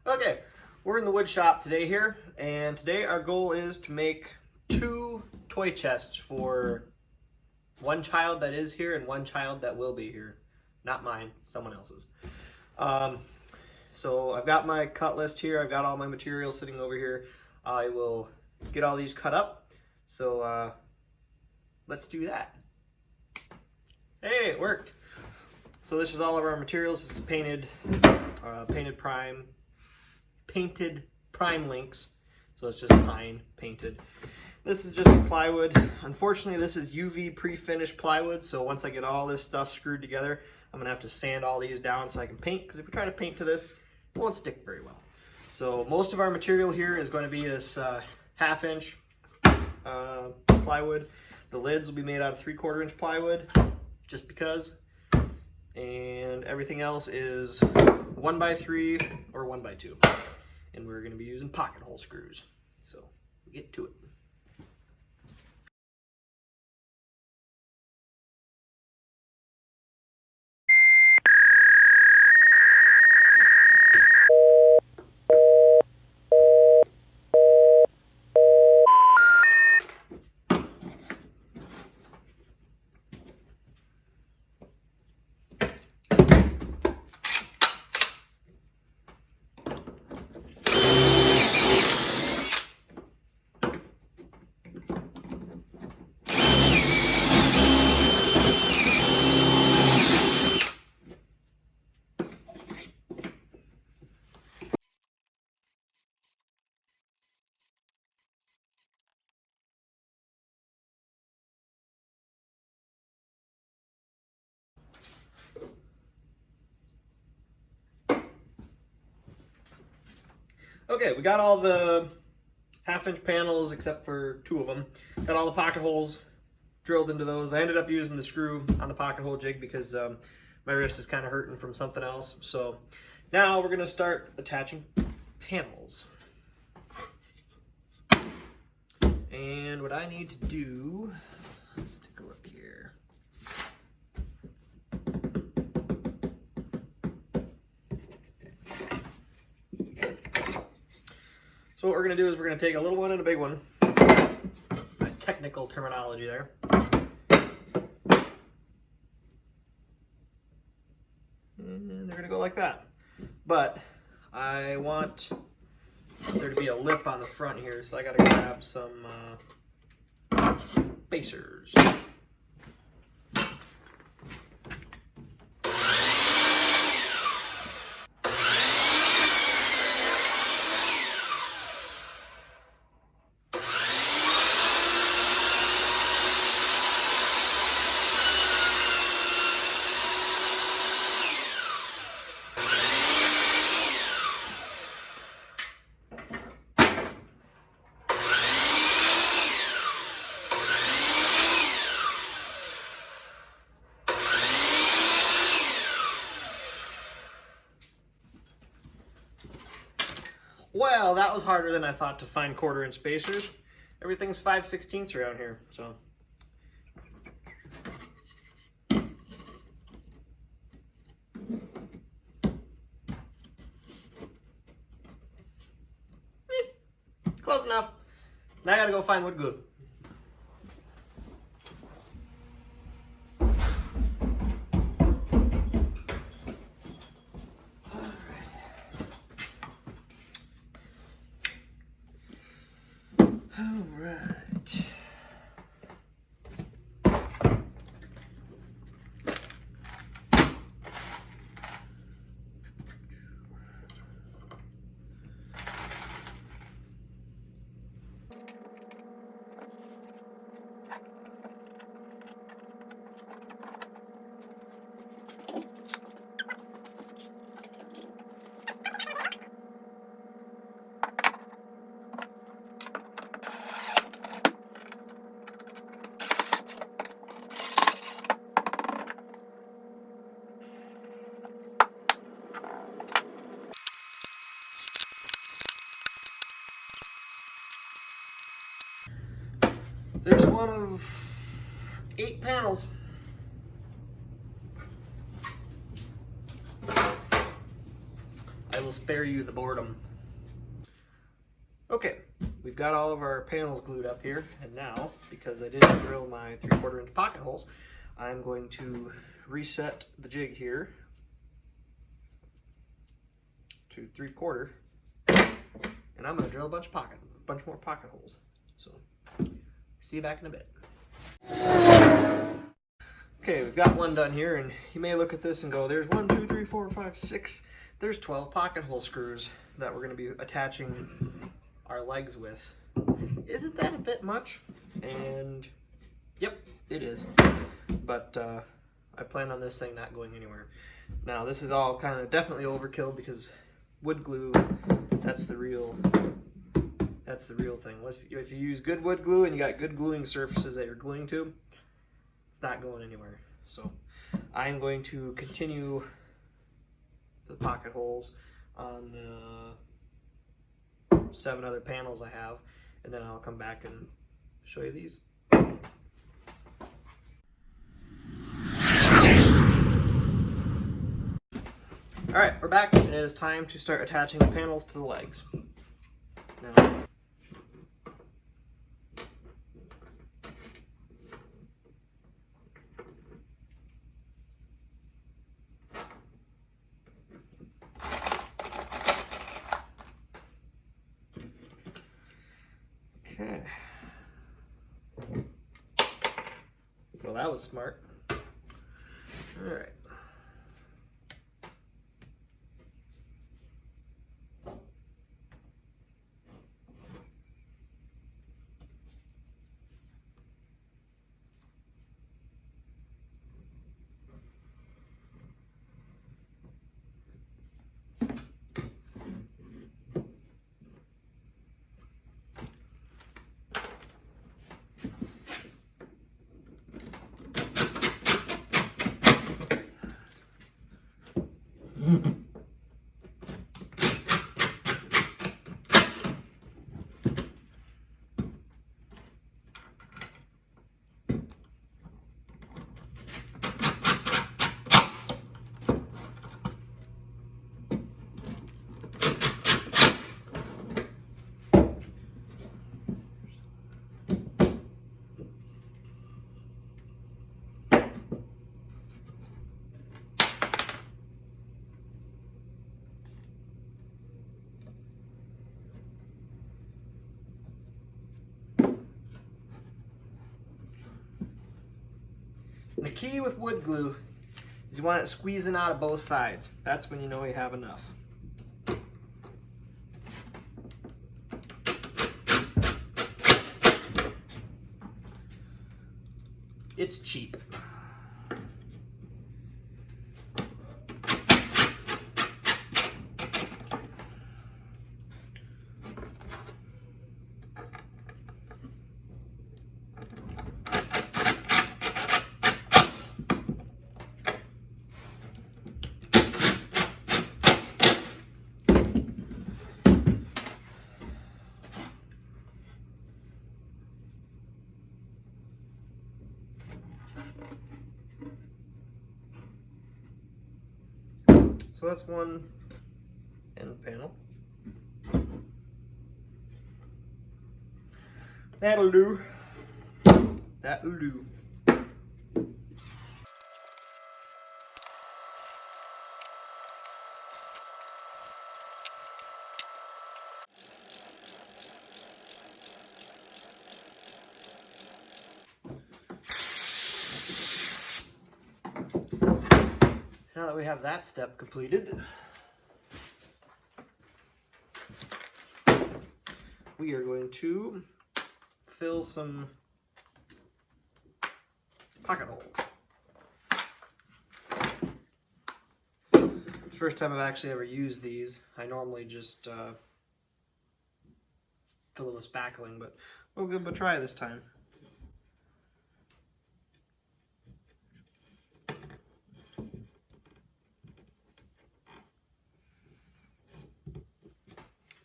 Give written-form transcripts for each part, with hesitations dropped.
Okay, we're in the wood shop today here, and today our goal is to make 2 toy chests for one child that is here and one child that will be here. Not mine, someone else's. So I've got my cut list here, I've got all my materials sitting over here. I will get all these cut up, so let's do that. Hey, it worked! So this is all of our materials. This is painted prime links, so it's just pine painted. This is just plywood. Unfortunately, this is UV pre-finished plywood, so once I get all this stuff screwed together, I'm gonna have to sand all these down so I can paint, because if we try to paint to this, it won't stick very well. So most of our material here is going to be this 1/2 inch plywood. The lids will be made out of 3/4 inch plywood, just because. And everything else is 1x3 or 1x2. And we're going to be using pocket hole screws. So we'll get to it. Okay, we got all the 1/2 inch panels except for 2 of them. Got all the pocket holes drilled into those. I ended up using the screw on the pocket hole jig because my wrist is kind of hurting from something else. So now we're going to start attaching panels. And what I need to do, let's take a look here. So what we're going to do is we're going to take a little one and a big one. My technical terminology there. And they're going to go like that. But I want there to be a lip on the front here, so I got to grab some spacers. Well, that was harder than I thought to find 1/4 inch spacers. Everything's 5/16 around here, so. Close enough. Now I gotta go find wood glue. Alright. There's one of 8 panels. I will spare you the boredom. Okay, we've got all of our panels glued up here, and now, because I didn't drill my 3/4 inch pocket holes, I'm going to reset the jig here to 3/4, and I'm going to drill a bunch more pocket holes. So, see you back in a bit. Okay, we've got one done here, and you may look at this and go, there's 1, 2, 3, 4, 5, 6, there's 12 pocket hole screws that we're going to be attaching our legs with. Isn't that a bit much? And yep, it is. But I plan on this thing not going anywhere. Now this is all kind of definitely overkill because wood glue, that's the real thing. If you use good wood glue and you got good gluing surfaces that you're gluing to, it's not going anywhere. So I'm going to continue the pocket holes on the 7 other panels I have, and then I'll come back and show you these. Alright, we're back, and it is time to start attaching the panels to the legs. Now, okay. Well, that was smart. All right. The key with wood glue is you want it squeezing out of both sides. That's when you know you have enough. It's cheap. So that's one end panel. That'll do. That'll do. Now that we have that step completed, we are going to fill some pocket holes. First time I've actually ever used these. I normally just fill it with spackling, but we'll give them a try this time.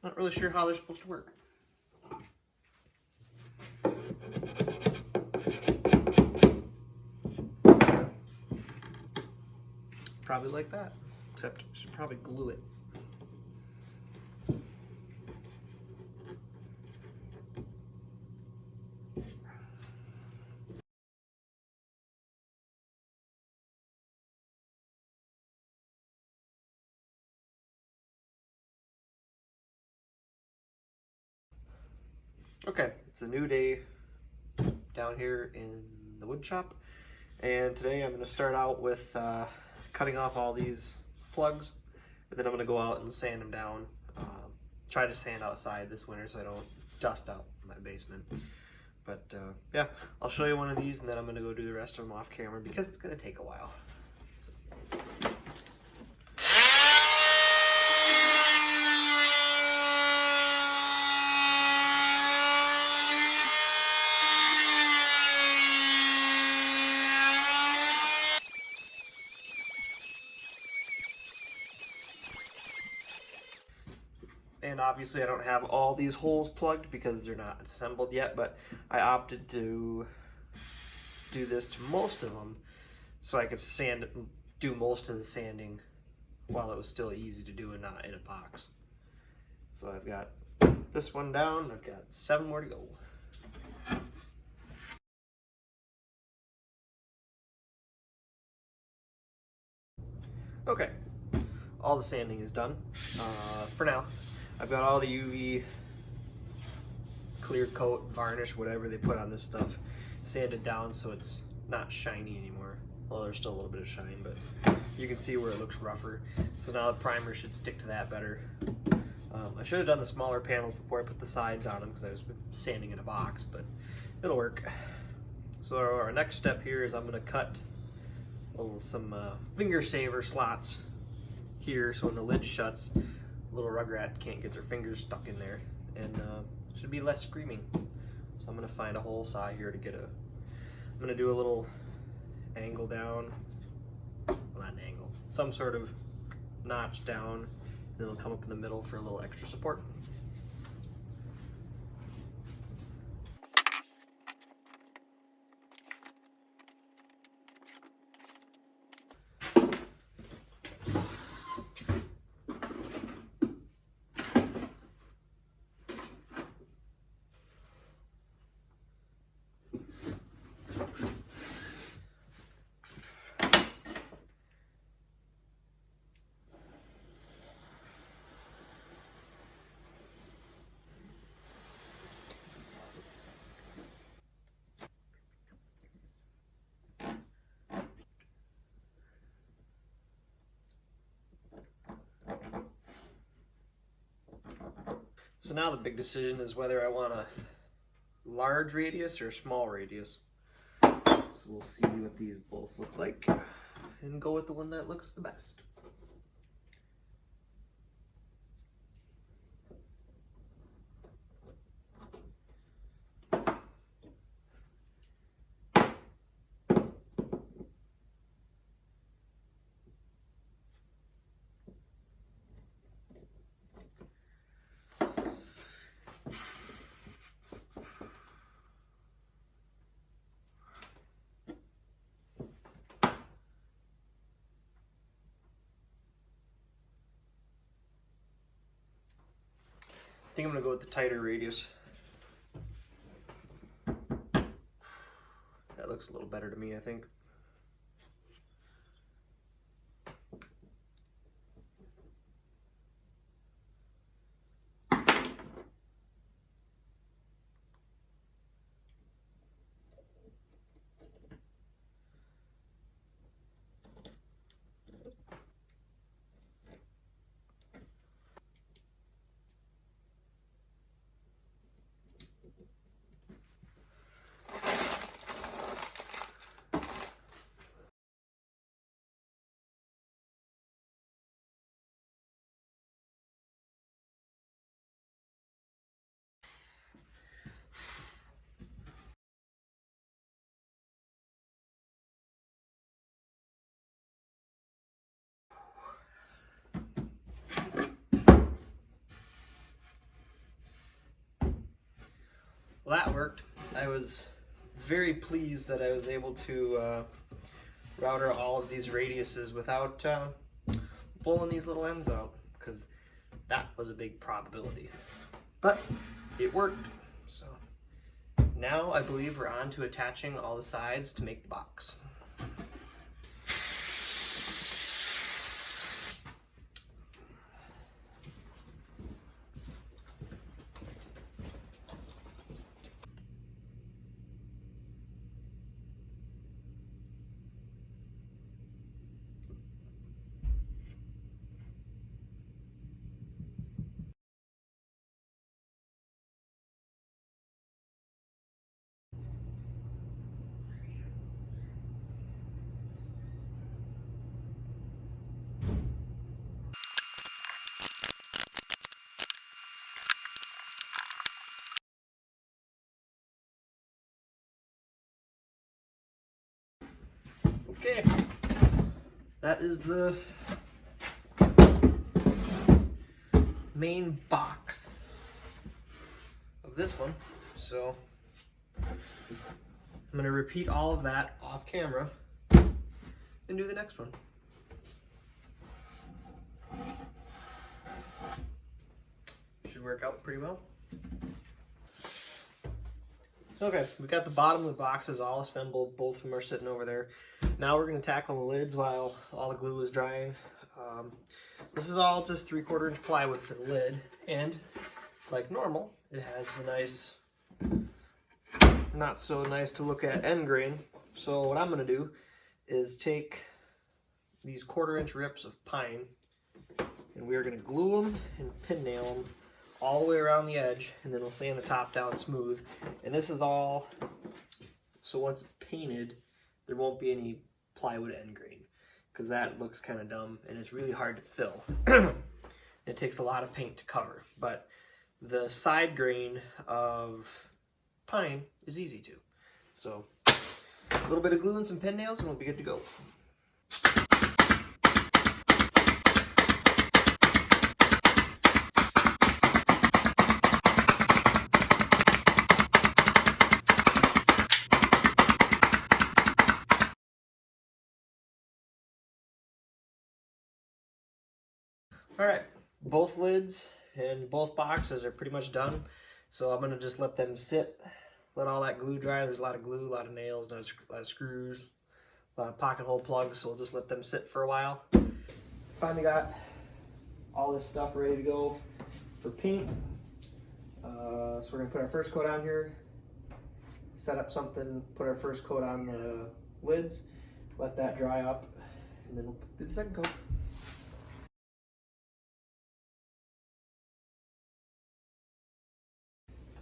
Not really sure how they're supposed to work. Probably like that, except I should probably glue it. Okay, it's a new day down here in the wood shop, and today I'm going to start out with cutting off all these plugs, and then I'm going to go out and sand them down. Try to sand outside this winter so I don't dust out my basement. But yeah, I'll show you one of these, and then I'm going to go do the rest of them off camera because it's going to take a while. And obviously I don't have all these holes plugged because they're not assembled yet, but I opted to do this to most of them so I could do most of the sanding while it was still easy to do and not in a box. So I've got this one down, I've got 7 more to go. Okay, all the sanding is done for now. I've got all the UV clear coat, varnish, whatever they put on this stuff, sanded down so it's not shiny anymore. Well, there's still a little bit of shine, but you can see where it looks rougher. So now the primer should stick to that better. I should have done the smaller panels before I put the sides on them because I was sanding in a box, but it'll work. So our next step here is I'm going to cut some finger saver slots here so when the lid shuts, little rugrat can't get their fingers stuck in there, and should be less screaming. So I'm going to find a hole saw here to get I'm going to do a little angle down, well, not an angle, some sort of notch down, and it'll come up in the middle for a little extra support. So now the big decision is whether I want a large radius or a small radius. So we'll see what these both look like and go with the one that looks the best. I think I'm going to go with the tighter radius. That looks a little better to me, I think. Well, that worked. I was very pleased that I was able to router all of these radiuses without blowing these little ends out, because that was a big probability. But it worked. So now I believe we're on to attaching all the sides to make the box. Okay, that is the main box of this one. So I'm going to repeat all of that off camera and do the next one. Should work out pretty well. Okay, we got the bottom of the boxes all assembled. Both of them are sitting over there. Now we're going to tackle the lids while all the glue is drying. This is all just 3/4 inch plywood for the lid, and like normal, it has the nice, not so nice to look at end grain. So what I'm going to do is take these 1/4 inch rips of pine, and we're going to glue them and pin nail them all the way around the edge, and then we'll sand the top down smooth. And this is all, so once it's painted, there won't be any plywood end grain, because that looks kind of dumb and it's really hard to fill. It takes a lot of paint to cover, but the side grain of pine is easy to. So a little bit of glue and some pin nails and we'll be good to go. Alright, both lids and both boxes are pretty much done. So I'm going to just let them sit, let all that glue dry. There's a lot of glue, a lot of nails, a lot of screws, a lot of pocket hole plugs, so we'll just let them sit for a while. Finally got all this stuff ready to go for paint. So we're going to put our first coat on here, set up something, put our first coat on the lids, let that dry up, and then we'll do the second coat.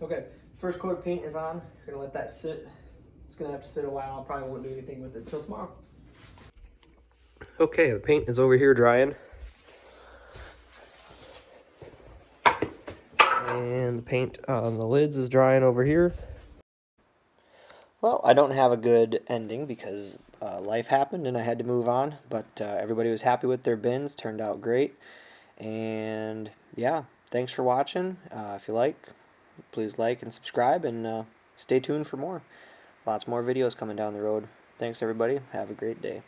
Okay, first coat of paint is on. We're gonna let that sit. It's gonna have to sit a while. I probably won't do anything with it until tomorrow. Okay, the paint is over here drying. And the paint on the lids is drying over here. Well, I don't have a good ending because life happened and I had to move on, but everybody was happy with their bins, turned out great. And yeah, thanks for watching. If you like, please like and subscribe, and stay tuned for more. Lots more videos coming down the road. Thanks everybody. Have a great day.